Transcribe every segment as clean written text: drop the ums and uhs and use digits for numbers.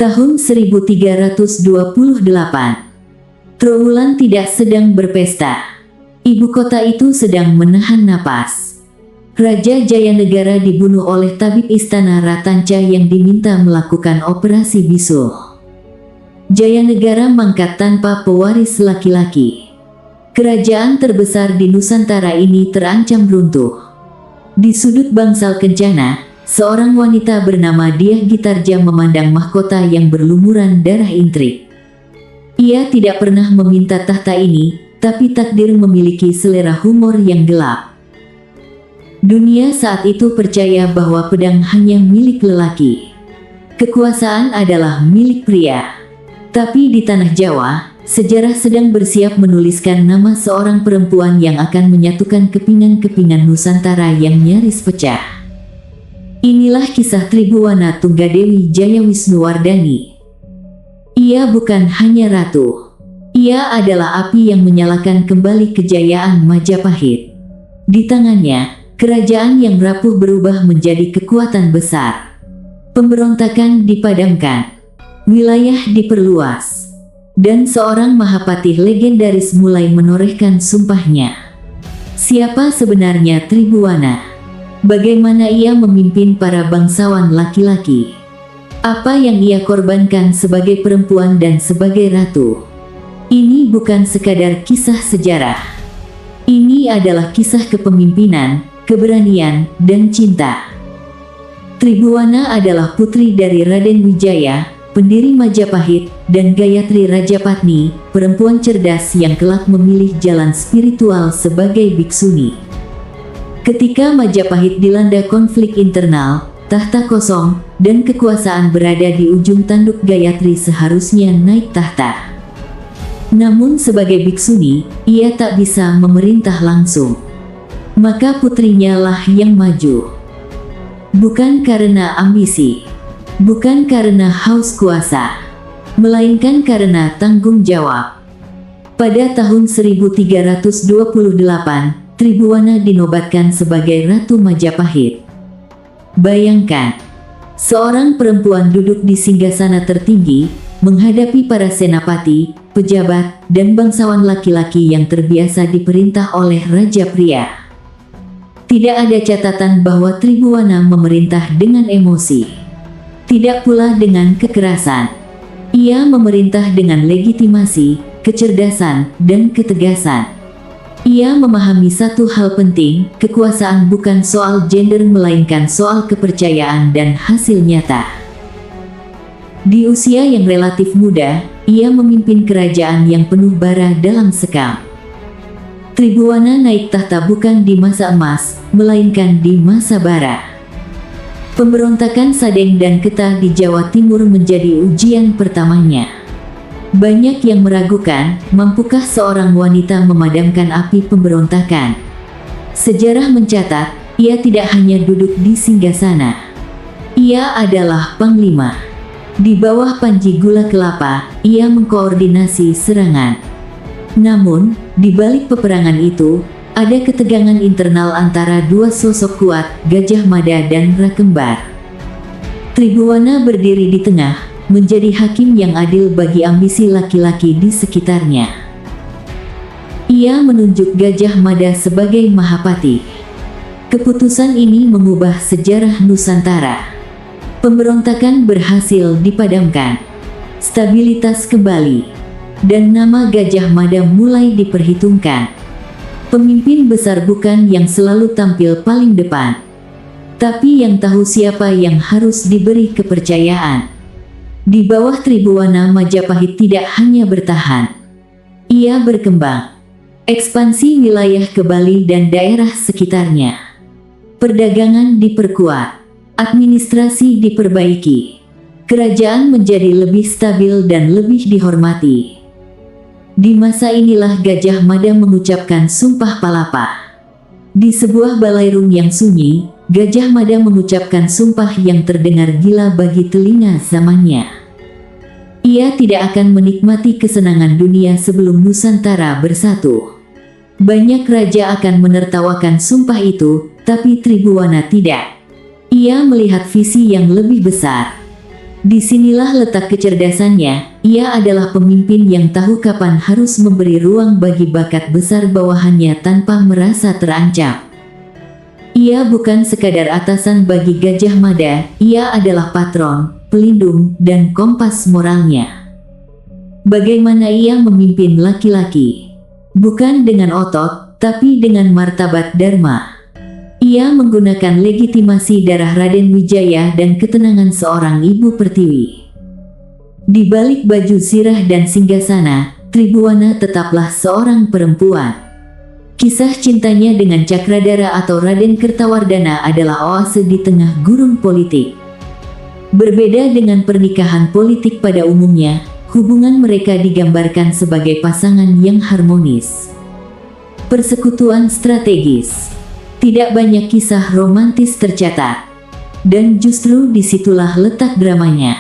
Tahun 1328. Trowulan tidak sedang berpesta. Ibu kota itu sedang menahan napas. Raja Jayanegara dibunuh oleh tabib istana Ratanca yang diminta melakukan operasi bisul. Jayanegara mangkat tanpa pewaris laki-laki. Kerajaan terbesar di Nusantara ini terancam runtuh. Di sudut bangsal kencana, seorang wanita bernama Dyah Gitarja memandang mahkota yang berlumuran darah intrik. Ia tidak pernah meminta tahta ini, tapi takdir memiliki selera humor yang gelap. Dunia saat itu percaya bahwa pedang hanya milik lelaki. Kekuasaan adalah milik pria. Tapi di tanah Jawa, sejarah sedang bersiap menuliskan nama seorang perempuan yang akan menyatukan kepingan-kepingan Nusantara yang nyaris pecah. Inilah kisah Tribhuwana Tunggadewi Jayawisnuwardhani. Ia bukan hanya ratu. Ia adalah api yang menyalakan kembali kejayaan Majapahit. Di tangannya, kerajaan yang rapuh berubah menjadi kekuatan besar. Pemberontakan dipadamkan, wilayah diperluas, dan seorang Mahapatih legendaris mulai menorehkan sumpahnya. Siapa sebenarnya Tribhuwana? Bagaimana ia memimpin para bangsawan laki-laki? Apa yang ia korbankan sebagai perempuan dan sebagai ratu? Ini bukan sekadar kisah sejarah. Ini adalah kisah kepemimpinan, keberanian, dan cinta. Tribhuwana adalah putri dari Raden Wijaya, pendiri Majapahit, dan Gayatri Rajapatni, perempuan cerdas yang kelak memilih jalan spiritual sebagai biksuni. Ketika Majapahit dilanda konflik internal, tahta kosong, dan kekuasaan berada di ujung tanduk, Gayatri seharusnya naik tahta. Namun sebagai biksuni, ia tak bisa memerintah langsung. Maka putrinya lah yang maju. Bukan karena ambisi, bukan karena haus kuasa, melainkan karena tanggung jawab. Pada tahun 1328, Tribhuwana dinobatkan sebagai Ratu Majapahit. Bayangkan, seorang perempuan duduk di singgasana tertinggi, menghadapi para senapati, pejabat, dan bangsawan laki-laki yang terbiasa diperintah oleh raja pria. Tidak ada catatan bahwa Tribhuwana memerintah dengan emosi. Tidak pula dengan kekerasan. Ia memerintah dengan legitimasi, kecerdasan, dan ketegasan. Ia memahami satu hal penting, kekuasaan bukan soal gender melainkan soal kepercayaan dan hasil nyata. Di usia yang relatif muda, ia memimpin kerajaan yang penuh bara dalam sekam. Tribhuwana naik tahta bukan di masa emas, melainkan di masa bara. Pemberontakan Sadeng dan Ketah di Jawa Timur menjadi ujian pertamanya. Banyak yang meragukan, mampukah seorang wanita memadamkan api pemberontakan? Sejarah mencatat, ia tidak hanya duduk di singgasana. Ia adalah panglima. Di bawah panji gula kelapa, ia mengkoordinasi serangan. Namun, di balik peperangan itu, ada ketegangan internal antara dua sosok kuat, Gajah Mada dan Rakembar. Tribhuwana berdiri di tengah, menjadi hakim yang adil bagi ambisi laki-laki di sekitarnya. Ia menunjuk Gajah Mada sebagai Mahapatih. Keputusan ini mengubah sejarah Nusantara. Pemberontakan berhasil dipadamkan. Stabilitas kembali. Dan nama Gajah Mada mulai diperhitungkan. Pemimpin besar bukan yang selalu tampil paling depan, tapi yang tahu siapa yang harus diberi kepercayaan. Di bawah Tribhuwana, Majapahit tidak hanya bertahan. Ia berkembang. Ekspansi wilayah ke Bali dan daerah sekitarnya. Perdagangan diperkuat. Administrasi diperbaiki. Kerajaan menjadi lebih stabil dan lebih dihormati. Di masa inilah Gajah Mada mengucapkan Sumpah Palapa. Di sebuah balairung yang sunyi, Gajah Mada mengucapkan sumpah yang terdengar gila bagi telinga zamannya. Ia tidak akan menikmati kesenangan dunia sebelum Nusantara bersatu. Banyak raja akan menertawakan sumpah itu, tapi Tribhuwana tidak. Ia melihat visi yang lebih besar. Disinilah letak kecerdasannya, ia adalah pemimpin yang tahu kapan harus memberi ruang bagi bakat besar bawahannya tanpa merasa terancam. Ia bukan sekadar atasan bagi Gajah Mada, ia adalah patron, pelindung, dan kompas moralnya. Bagaimana ia memimpin laki-laki? Bukan dengan otot, tapi dengan martabat dharma. Ia menggunakan legitimasi darah Raden Wijaya dan ketenangan seorang ibu pertiwi. Di balik baju sirah dan singgasana, Tribhuwana tetaplah seorang perempuan. Kisah cintanya dengan Cakradara atau Raden Kertawardhana adalah oase di tengah gurun politik. Berbeda dengan pernikahan politik pada umumnya, hubungan mereka digambarkan sebagai pasangan yang harmonis. Persekutuan strategis. Tidak banyak kisah romantis tercatat. Dan justru disitulah letak dramanya.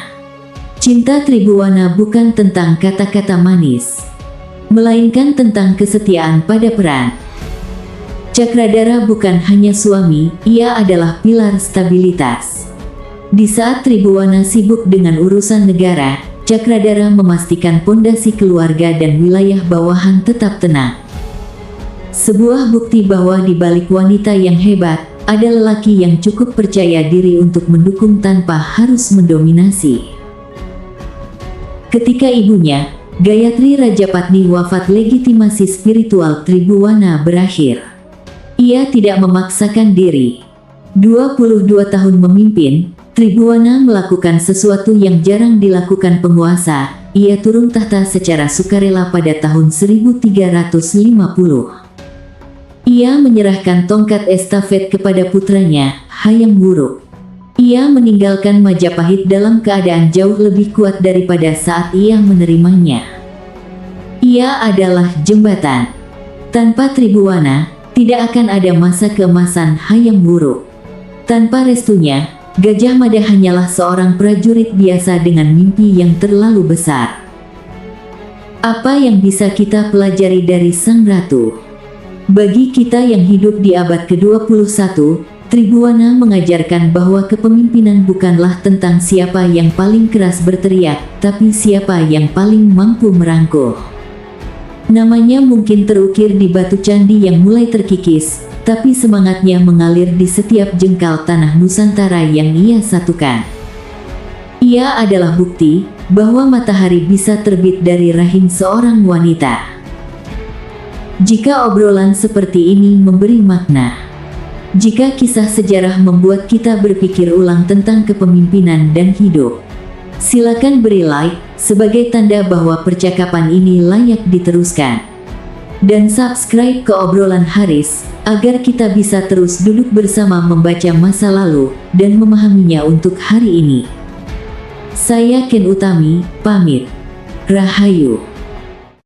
Cinta Tribhuwana bukan tentang kata-kata manis, melainkan tentang kesetiaan pada peran. Cakradara bukan hanya suami, ia adalah pilar stabilitas. Di saat Tribhuwana sibuk dengan urusan negara, Cakradara memastikan pondasi keluarga dan wilayah bawahan tetap tenang. Sebuah bukti bahwa di balik wanita yang hebat, ada lelaki yang cukup percaya diri untuk mendukung tanpa harus mendominasi. Ketika ibunya, Gayatri Rajapatni wafat, legitimasi spiritual Tribhuwana berakhir. Ia tidak memaksakan diri. 22 tahun memimpin, Tribhuwana melakukan sesuatu yang jarang dilakukan penguasa. Ia turun tahta secara sukarela pada tahun 1350. Ia menyerahkan tongkat estafet kepada putranya, Hayam Wuruk. Ia meninggalkan Majapahit dalam keadaan jauh lebih kuat daripada saat ia menerimanya. Ia adalah jembatan. Tanpa Tribhuwana, tidak akan ada masa keemasan Hayam Wuruk. Tanpa restunya, Gajah Mada hanyalah seorang prajurit biasa dengan mimpi yang terlalu besar. Apa yang bisa kita pelajari dari Sang Ratu? Bagi kita yang hidup di abad ke-21, Tribhuwana mengajarkan bahwa kepemimpinan bukanlah tentang siapa yang paling keras berteriak, tapi siapa yang paling mampu merangkul. Namanya mungkin terukir di batu candi yang mulai terkikis, tapi semangatnya mengalir di setiap jengkal tanah Nusantara yang ia satukan. Ia adalah bukti bahwa matahari bisa terbit dari rahim seorang wanita. Jika obrolan seperti ini memberi makna, jika kisah sejarah membuat kita berpikir ulang tentang kepemimpinan dan hidup, silakan beri like sebagai tanda bahwa percakapan ini layak diteruskan. Dan subscribe ke obrolan Haris, agar kita bisa terus duduk bersama membaca masa lalu dan memahaminya untuk hari ini. Saya Ken Utami, pamit. Rahayu.